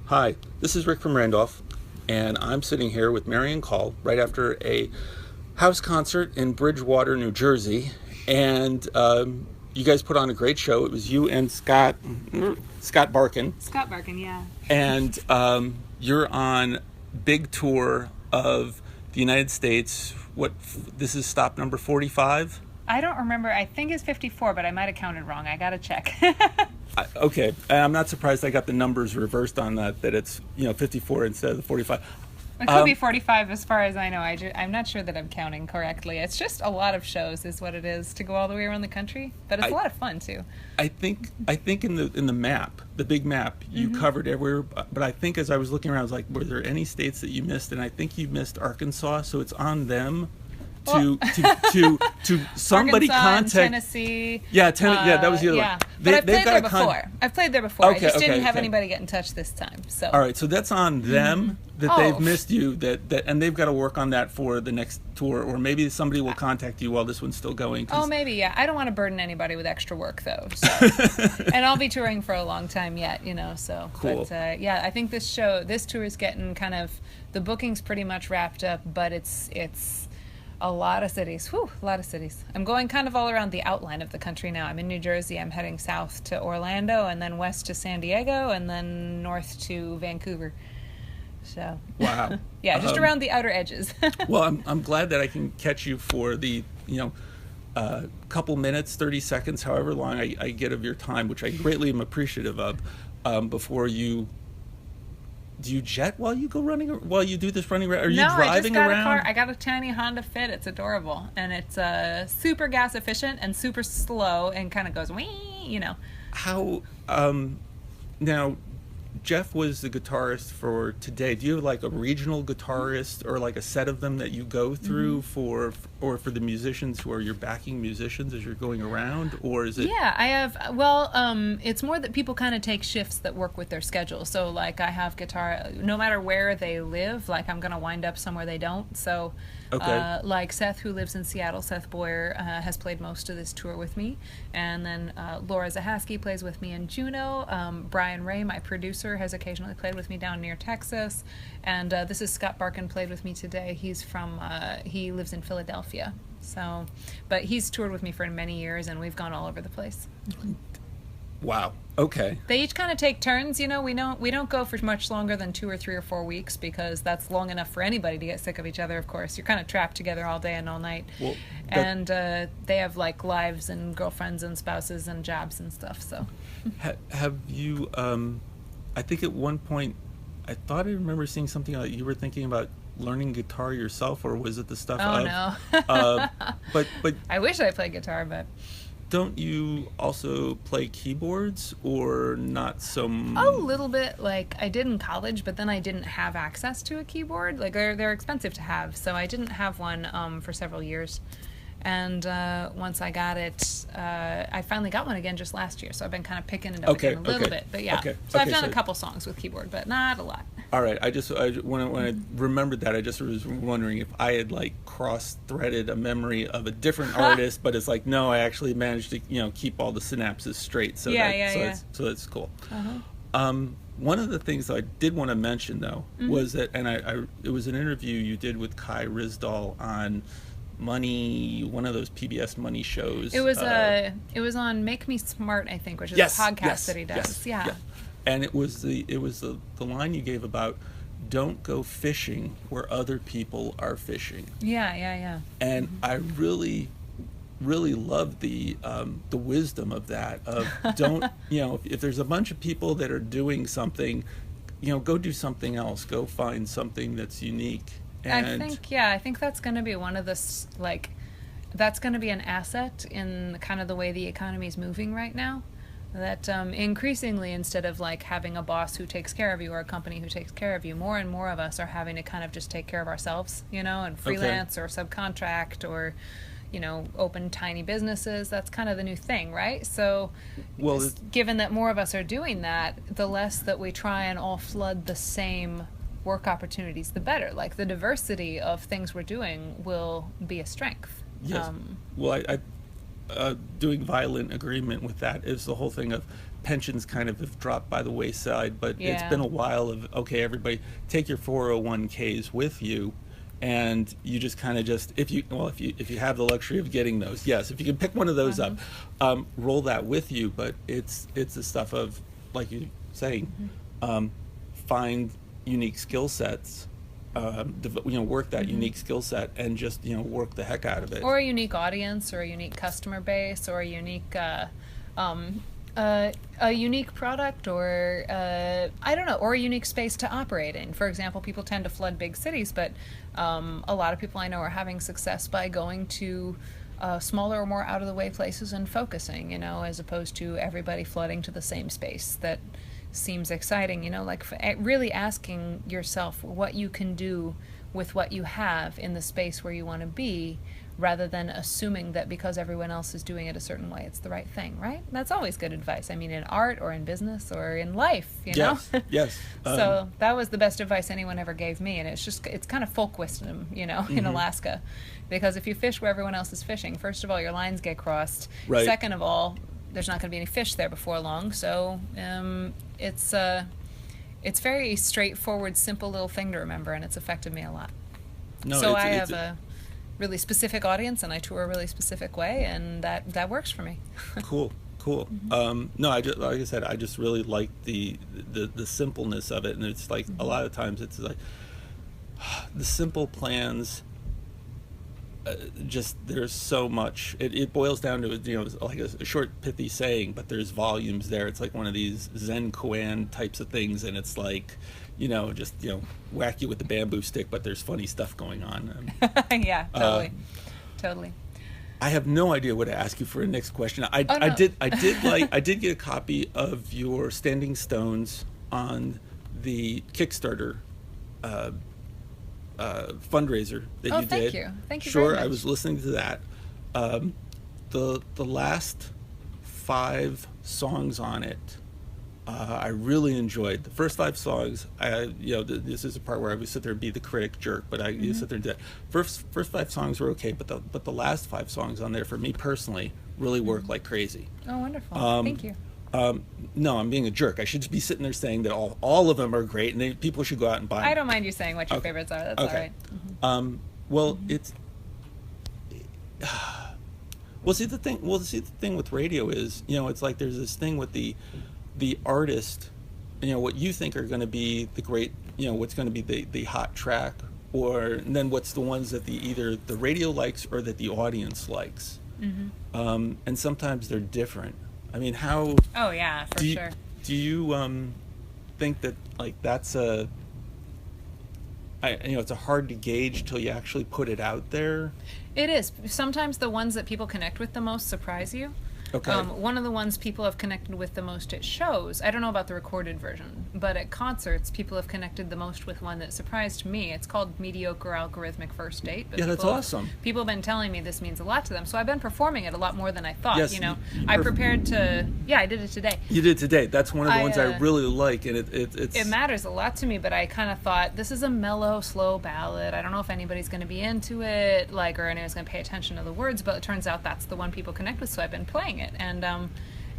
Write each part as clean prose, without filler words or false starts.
Hi, this is Rick from Randolph, and I'm sitting here with Marian Call right after a house concert in Bridgewater, New Jersey, and you guys put on a great show. It was you and Scott Barkin, Scott Barkin, yeah. and you're on big tour of the United States. This is stop number 45? I don't remember. I think it's 54, but I might have counted wrong. I got to check. Okay, and I'm not surprised I got the numbers reversed on that it's 54 instead of the 45. It could be 45 as far as I know. I'm not sure that I'm counting correctly. It's just a lot of shows is what it is to go all the way around the country, but it's a lot of fun too. I think in the map, the big map, you covered everywhere, but I think as I was looking around, I was like, were there any states that you missed? And I think you missed Arkansas, so it's on them to somebody Arkansas contact and Tennessee. Yeah, that was the other one. But I've played there before. I've played there before. Okay, I just didn't have okay. anybody get in touch this time. So all right, so that's on them that they've missed you, and they've got to work on that for the next tour, or maybe somebody will contact you while this one's still going. Oh, maybe, yeah. I don't want to burden anybody with extra work, though. So. And I'll be touring for a long time yet, so. Cool. But, yeah, I think this tour is getting the booking's pretty much wrapped up, but it's a lot of cities. Whew, a lot of cities. I'm going kind of all around the outline of the country now. I'm in New Jersey. I'm heading south to Orlando, and then west to San Diego, and then north to Vancouver. So. Wow. Yeah, just around the outer edges. Well, I'm glad that I can catch you for the couple minutes, 30 seconds, however long I get of your time, which I greatly am appreciative of. Before you. Do you jet while you go running? While you do this running around? Are you driving No, I just got around? a car. I got a tiny Honda Fit. It's adorable, and it's super gas efficient and super slow, and kind of goes wee. How? Now, Jeff was the guitarist for today. Do you have like a regional guitarist or like a set of them that you go through for the musicians who are your backing musicians as you're going around, or is it? Yeah, I have. Well, it's more that people kind of take shifts that work with their schedule. So, like, I have guitar. No matter where they live, like, I'm gonna wind up somewhere they don't. So, okay. Like Seth, who lives in Seattle, Seth Boyer has played most of this tour with me, and then Laura Zahaski plays with me in Juneau. Brian Ray, my producer, has occasionally played with me down near Texas, and this is Scott Barkin played with me today. He's from he lives in Philadelphia, so but he's toured with me for many years, and we've gone all over the place. Wow. Okay. They each kind of take turns, we don't go for much longer than 2 or 3 or 4 weeks, because that's long enough for anybody to get sick of each other. Of course, you're kind of trapped together all day and all night. Well, and they have like lives and girlfriends and spouses and jobs and stuff. So have you? I think at one point, I thought I remember seeing something like you were thinking about learning guitar yourself, or was it the stuff Oh, no. But I wish I played guitar, but don't you also play keyboards, or not so a little bit? Like, I did in college, but then I didn't have access to a keyboard. Like, they're expensive to have, so I didn't have one for several years. And once I got it, I finally got one again just last year. So I've been kind of picking it up again a little bit. But yeah, so I've done a couple songs with keyboard, but not a lot. All right. When I remembered that, I just was wondering if I had like cross-threaded a memory of a different artist, but it's like, no, I actually managed to keep all the synapses straight. So so that's cool. One of the things I did want to mention though was that, and it was an interview you did with Kai Rizdal on Money, one of those PBS Money shows. It was on Make Me Smart, I think, which is a podcast that he does. Yeah. And it was the line you gave about don't go fishing where other people are fishing. Yeah. And I really love the wisdom of that. Of don't if there's a bunch of people that are doing something, go do something else. Go find something that's unique. And I think that's going to be one of the that's going to be an asset in kind of the way the economy is moving right now. That increasingly, instead of like having a boss who takes care of you or a company who takes care of you, more and more of us are having to kind of just take care of ourselves, and freelance or subcontract or, open tiny businesses. That's kind of the new thing, right? So, given that more of us are doing that, the less that we try and all flood the same work opportunities, the better. Like, the diversity of things we're doing will be a strength. Yes. doing violent agreement with that is the whole thing of pensions kind of have dropped by the wayside, but it's been a while of, okay, everybody take your 401ks with you, and you just kind of just, if you have the luxury of getting those, yes, if you can pick one of those up, roll that with you. But it's the stuff of, like you're saying, find unique skill sets, work that unique skill set, and just work the heck out of it. Or a unique audience, or a unique customer base, or a unique a unique product, or I don't know, or a unique space to operate in. For example, people tend to flood big cities, but a lot of people I know are having success by going to smaller or more out of the way places and focusing, as opposed to everybody flooding to the same space that seems exciting, like really asking yourself what you can do with what you have in the space where you want to be, rather than assuming that because everyone else is doing it a certain way, it's the right thing, right? That's always good advice. I mean, in art or in business or in life, Yes, yes. So that was the best advice anyone ever gave me, and it's kind of folk wisdom, in Alaska. Because if you fish where everyone else is fishing, first of all, your lines get crossed. Right. Second of all, there's not going to be any fish there before long, so it's very straightforward, simple little thing to remember, and it's affected me a lot. No, so I have a really specific audience, and I tour a really specific way, and that works for me. Cool. No, like I said, I just really like the simpleness of it, and it's like a lot of times it's like the simple plans. Just there's so much. It boils down to like a short pithy saying, but there's volumes there. It's like one of these Zen koan types of things, and it's like just whack you with the bamboo stick, but there's funny stuff going on. Yeah, totally. I have no idea what to ask you for a next question. I did get a copy of your Standing Stones on the Kickstarter fundraiser that you did. Thank you Sure, very much. I was listening to that. The last 5 songs on it, I really enjoyed. The first 5 songs, this is a part where I would sit there and be the critic jerk, but I sit there and do that. First 5 songs were okay, but the last 5 songs on there, for me personally, really worked like crazy. Oh, wonderful. Thank you. No, I'm being a jerk. I should just be sitting there saying that all of them are great, and people should go out and buy them. I don't mind you saying what your favorites are. That's okay. All right. Well, it's see the thing with radio is, it's like there's this thing with the artist, what you think are going to be the great, what's going to be the hot track, and then what's the ones that either the radio likes or that the audience likes. And sometimes they're different. I mean, how? Oh yeah, for sure. Do you think that that's it's a hard to gauge till you actually put it out there? It is. Sometimes the ones that people connect with the most surprise you. Okay. One of the ones people have connected with the most at shows, I don't know about the recorded version, but at concerts, people have connected the most with one that surprised me. It's called Mediocre Algorithmic First Date. But that's awesome. People have been telling me this means a lot to them, so I've been performing it a lot more than I thought. Yes, I prepared to. Yeah, I did it today. You did today. That's one of the ones I really like, and it matters a lot to me. But I kind of thought this is a mellow, slow ballad. I don't know if anybody's going to be into it, or anyone's going to pay attention to the words. But it turns out that's the one people connect with, so I've been playing it,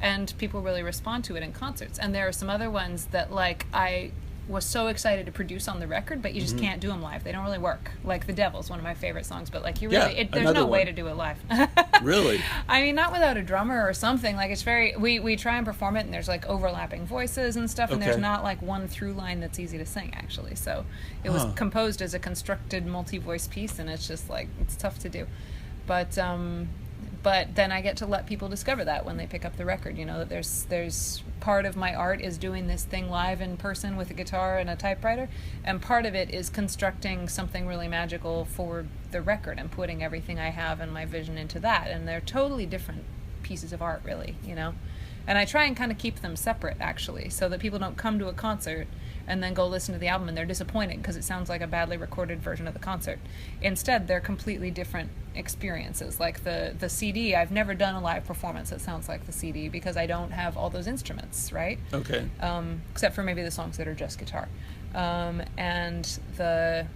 and people really respond to it in concerts. And there are some other ones that I was so excited to produce on the record, but you just can't do them live. They don't really work. Like The Devil's one of my favorite songs, but there's no way to do it live. Really? I mean, not without a drummer or something. It's very, we try and perform it, and there's overlapping voices and stuff, and there's not one through line that's easy to sing, actually. So it was composed as a constructed multi-voice piece, and it's just it's tough to do. But then I get to let people discover that when they pick up the record, that there's part of my art is doing this thing live in person with a guitar and a typewriter, and part of it is constructing something really magical for the record and putting everything I have and my vision into that. And they're totally different pieces of art, really, And I try and kind of keep them separate, actually, so that people don't come to a concert and then go listen to the album and they're disappointed because it sounds like a badly recorded version of the concert. Instead, they're completely different experiences. Like the CD, I've never done a live performance that sounds like the CD because I don't have all those instruments, right? Okay. Except for maybe the songs that are just guitar. And the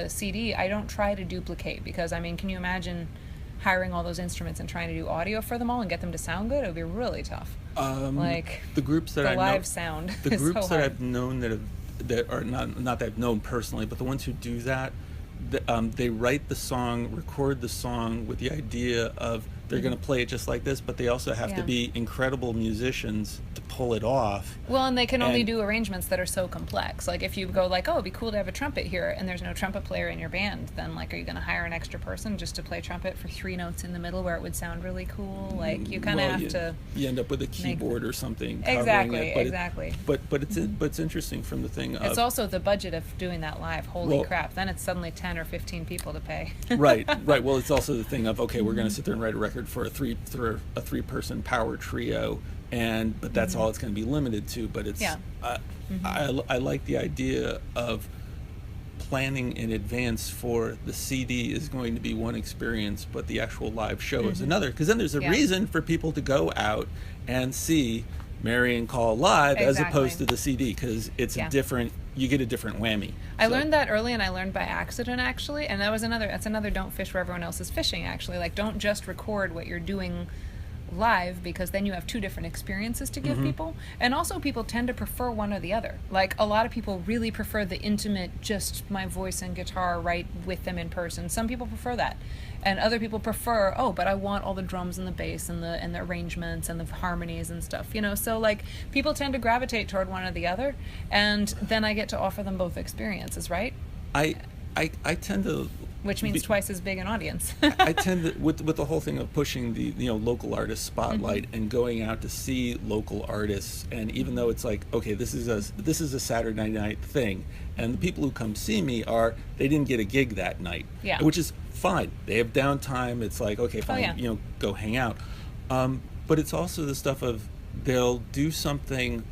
CD, I don't try to duplicate because, can you imagine hiring all those instruments and trying to do audio for them all and get them to sound good, it would be really tough. Like the groups that the I live know, sound. the is groups so that hard. I've known that are not that I've known personally, but the ones who do that, they write the song, record the song with the idea of they're going to play it just like this, but they also have to be incredible musicians to pull it off. Well, and they can only do arrangements that are so complex. Like if you go like, oh, it'd be cool to have a trumpet here, and there's no trumpet player in your band, then like, are you going to hire an extra person just to play trumpet for 3 notes in the middle where it would sound really cool? Like you kind of have to. You end up with a keyboard or something. Exactly, it, but exactly. But it's interesting from the thing. It's also the budget of doing that live. Holy crap! Then it's suddenly 10 or 15 people to pay. Right. Well, it's also the thing of, okay, we're going to sit there and write a record for a 3-person power trio, but that's all it's going to be limited to. But it's I like the idea of planning in advance for the CD is going to be one experience, but the actual live show is another. Because then there's a reason for people to go out and see Marian Call live as opposed to the CD, because it's a different. You get a different whammy. I learned that early, and I learned by accident, actually. And that's another don't fish where everyone else is fishing, actually. Like, don't just record what you're doing live, because then you have 2 different experiences to give people. And also, people tend to prefer one or the other. Like, a lot of people really prefer the intimate, just my voice and guitar right with them in person. Some people prefer that. And other people prefer, but I want all the drums and the bass and the arrangements and the harmonies and stuff, So, like, people tend to gravitate toward one or the other, and then I get to offer them both experiences, right? I tend to... Which means twice as big an audience. I tend to, with the whole thing of pushing the local artist spotlight and going out to see local artists, and even though it's like, okay, this is a Saturday night thing, and the people who come see me they didn't get a gig that night, which is fine. They have downtime. It's like, okay, fine, go hang out. But it's also the stuff of they'll do something.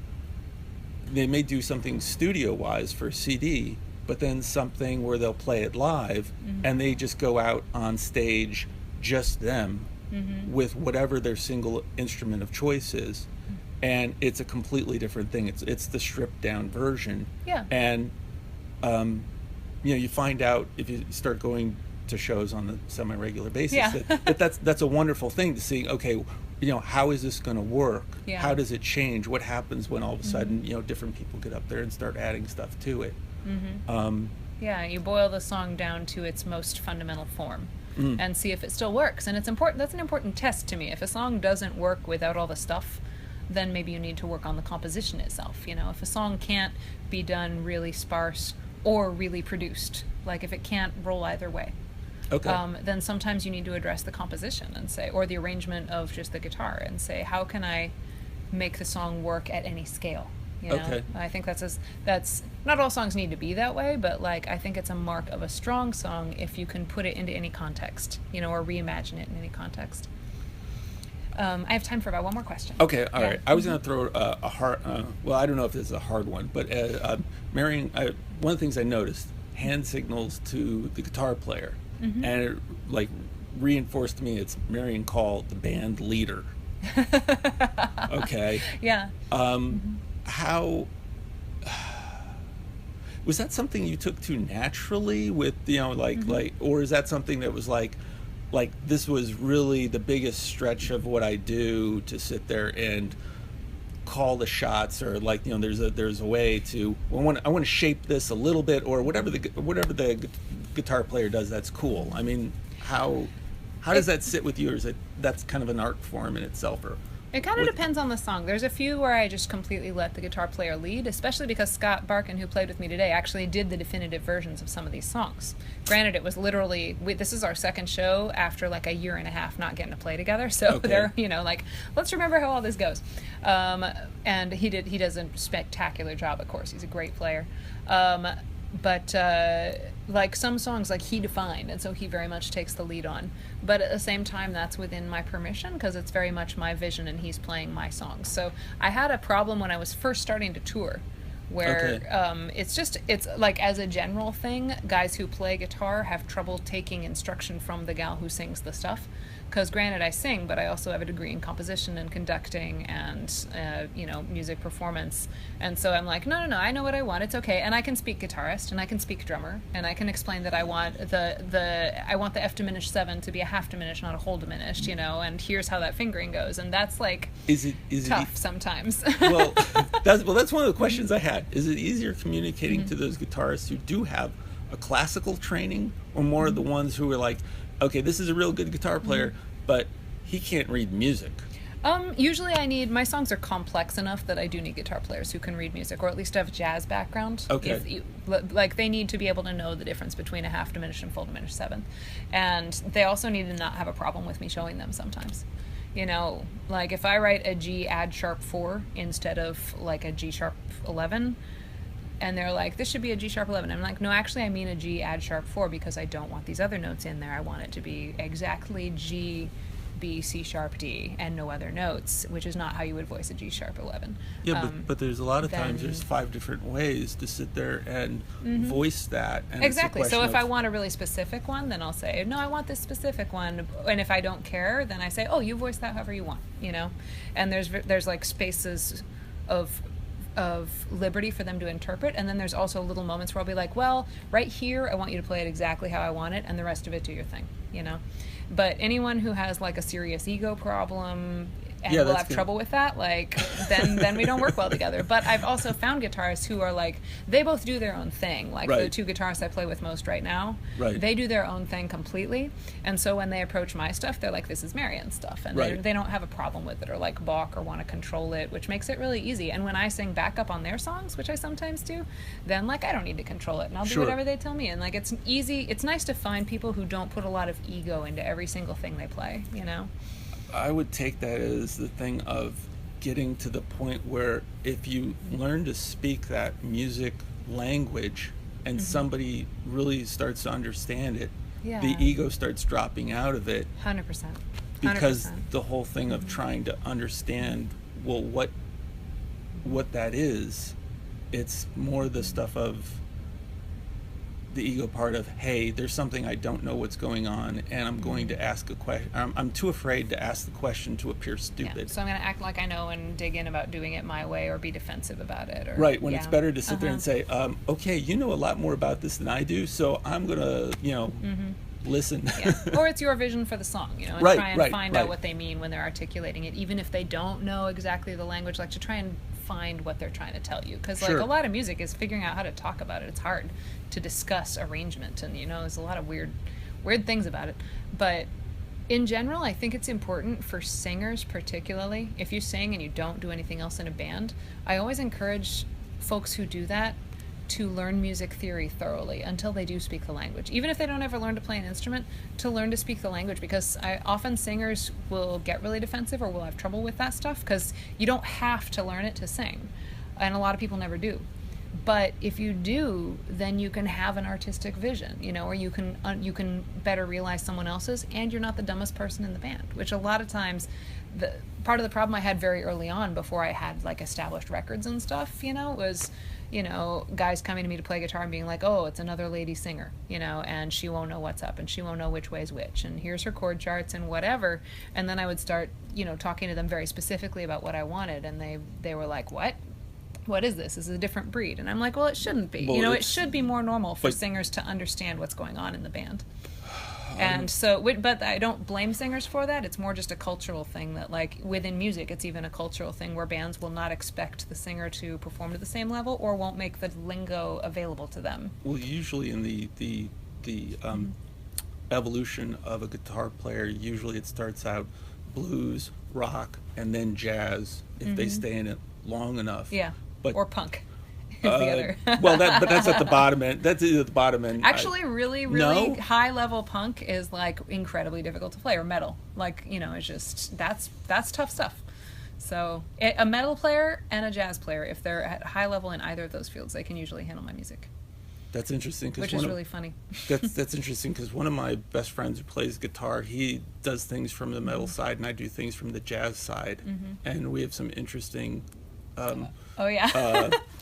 They may do something studio-wise for a CD, but then something where they'll play it live, and they just go out on stage, just them, with whatever their single instrument of choice is, and it's a completely different thing. It's the stripped down version. Yeah. And you find out if you start going to shows on a semi-regular basis that's a wonderful thing to see. Okay, how is this going to work? How does it change? What happens when all of a sudden different people get up there and start adding stuff to it? You boil the song down to its most fundamental form and see if it still works. And it's important. That's an important test to me. If a song doesn't work without all the stuff, then maybe you need to work on the composition itself. If a song can't be done really sparse or really produced, like if it can't roll either way, then sometimes you need to address the composition and say, or the arrangement of just the guitar, and say, how can I make the song work at any scale? I think that's not all songs need to be that way, but like I think it's a mark of a strong song if you can put it into any context, or reimagine it in any context. I have time for about one more question. Okay, all right. I was going to throw a hard. Well, I don't know if this is a hard one, but Marian, one of the things I noticed, hand signals to the guitar player, and it like reinforced to me it's Marian Call, the band leader. Okay. Yeah. How was that something you took to naturally with like or is that something that was like this was really the biggest stretch of what I do to sit there and call the shots, or like there's a way to I want to shape this a little bit, or whatever the guitar player does, that's cool. I mean, how does that sit with you, or is it that's kind of an art form in itself? Or it kind of depends on the song. There's a few where I just completely let the guitar player lead, especially because Scott Barkin, who played with me today, actually did the definitive versions of some of these songs. Granted, it was literally, this is our second show after like a year and a half not getting to play together, so they're, like, let's remember how all this goes. And he does a spectacular job, of course. He's a great player. But like some songs, like he defined, and so he very much takes the lead on. But at the same time, that's within my permission, because it's very much my vision and he's playing my songs. So I had a problem when I was first starting to tour, where it's like, as a general thing, guys who play guitar have trouble taking instruction from the gal who sings the stuff. because granted I sing, but I also have a degree in composition and conducting and music performance, and so I'm like, no, I know what I want, it's okay, and I can speak guitarist and I can speak drummer and I can explain that I want the F diminished 7 to be a half diminished, not a whole diminished, and here's how that fingering goes, and that's like tough sometimes. Well, that's one of the questions I had. Is it easier communicating to those guitarists who do have a classical training, or more of the ones who are like, okay, this is a real good guitar player, but he can't read music? Usually my songs are complex enough that I do need guitar players who can read music, or at least have jazz background. Okay. Like they need to be able to know the difference between a half diminished and full diminished 7th. And they also need to not have a problem with me showing them sometimes. Like if I write a G add sharp 4 instead of like a G sharp 11, and they're like, this should be a G sharp 11. I'm like, no, actually I mean a G add sharp 4 because I don't want these other notes in there. I want it to be exactly G, B, C sharp, D, and no other notes, which is not how you would voice a G sharp 11. Yeah, but there's a lot of times there's 5 different ways to sit there and voice that. And exactly. So if I want a really specific one, then I'll say, no, I want this specific one. And if I don't care, then I say, oh, you voice that however you want, And there's like spaces of liberty for them to interpret, and then there's also little moments where I'll be like, well, right here I want you to play it exactly how I want it, and the rest of it do your thing, But anyone who has like a serious ego problem and will have trouble with that, like then we don't work well together. But I've also found guitarists who are like, they both do their own thing. Like the 2 guitarists I play with most right now, they do their own thing completely. And so when they approach my stuff, they're like, this is Marian's stuff. And they don't have a problem with it or like balk or want to control it, which makes it really easy. And when I sing backup on their songs, which I sometimes do, then like I don't need to control it, and I'll do whatever they tell me. And like it's easy. It's nice to find people who don't put a lot of ego into every single thing they play, I would take that as the thing of getting to the point where if you learn to speak that music language and somebody really starts to understand it, the ego starts dropping out of it. 100%. Because the whole thing of trying to understand, well, what that is, it's more the stuff of the ego part of, hey, there's something I don't know what's going on, and I'm going to ask a question. I'm too afraid to ask the question to appear stupid. Yeah. So I'm going to act like I know and dig in about doing it my way, or be defensive about it. Or, when it's better to sit there and say, okay, you know a lot more about this than I do, so I'm going to, listen. Or it's your vision for the song, and try and find out what they mean when they're articulating it, even if they don't know exactly the language, like to try and find what they're trying to tell you, because like a lot of music is figuring out how to talk about it. It's hard to discuss arrangement, and there's a lot of weird things about it. But in general, I think it's important for singers, particularly if you sing and you don't do anything else in a band. I always encourage folks who do that to learn music theory thoroughly until they do speak the language. Even if they don't ever learn to play an instrument, to learn to speak the language, because often singers will get really defensive or will have trouble with that stuff, because you don't have to learn it to sing, and a lot of people never do. But if you do, then you can have an artistic vision, or you can better realize someone else's, and you're not the dumbest person in the band, which a lot of times, the part of the problem I had very early on, before I had like established records and stuff, was guys coming to me to play guitar and being like, oh, it's another lady singer, and she won't know what's up, and she won't know which way's which, and here's her chord charts and whatever. And then I would start, talking to them very specifically about what I wanted, and they were like, what is this? This is a different breed. And I'm like, well, it shouldn't be. Well, it should be more normal for singers to understand what's going on in the band. And so, but I don't blame singers for that. It's more just a cultural thing that, like, within music, it's even a cultural thing where bands will not expect the singer to perform to the same level, or won't make the lingo available to them. Well, usually in the evolution of a guitar player, usually it starts out blues, rock, and then jazz, if they stay in it long enough. Yeah, but, or punk. The other. But that's at the bottom end. That's at the bottom end. Actually, really high level punk is like incredibly difficult to play, or metal. Like, it's just that's tough stuff. So a metal player and a jazz player, if they're at high level in either of those fields, they can usually handle my music. That's interesting. Which is really funny. That's interesting, because one of my best friends who plays guitar, he does things from the metal side, and I do things from the jazz side, and we have some interesting.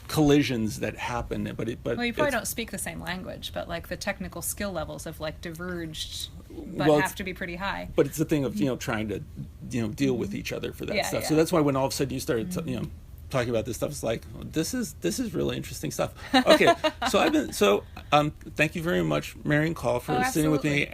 Collisions that happen, but well, you probably don't speak the same language, but like the technical skill levels have like diverged. but have to be pretty high. But it's the thing of trying to deal with each other for that stuff. So that's why when all of a sudden you started talking about this stuff, it's like, this is really interesting stuff. Okay, so thank you very much, Marian Call, for sitting with me,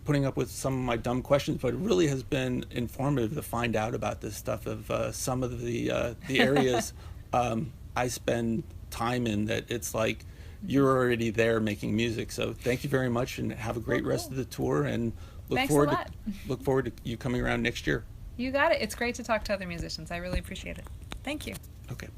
putting up with some of my dumb questions, but it really has been informative to find out about this stuff of some of the areas I spend time in, that it's like you're already there making music. So thank you very much, and have a great rest of the tour, and look forward to you coming around next year. You got it. It's great to talk to other musicians. I really appreciate it. Thank you. Okay.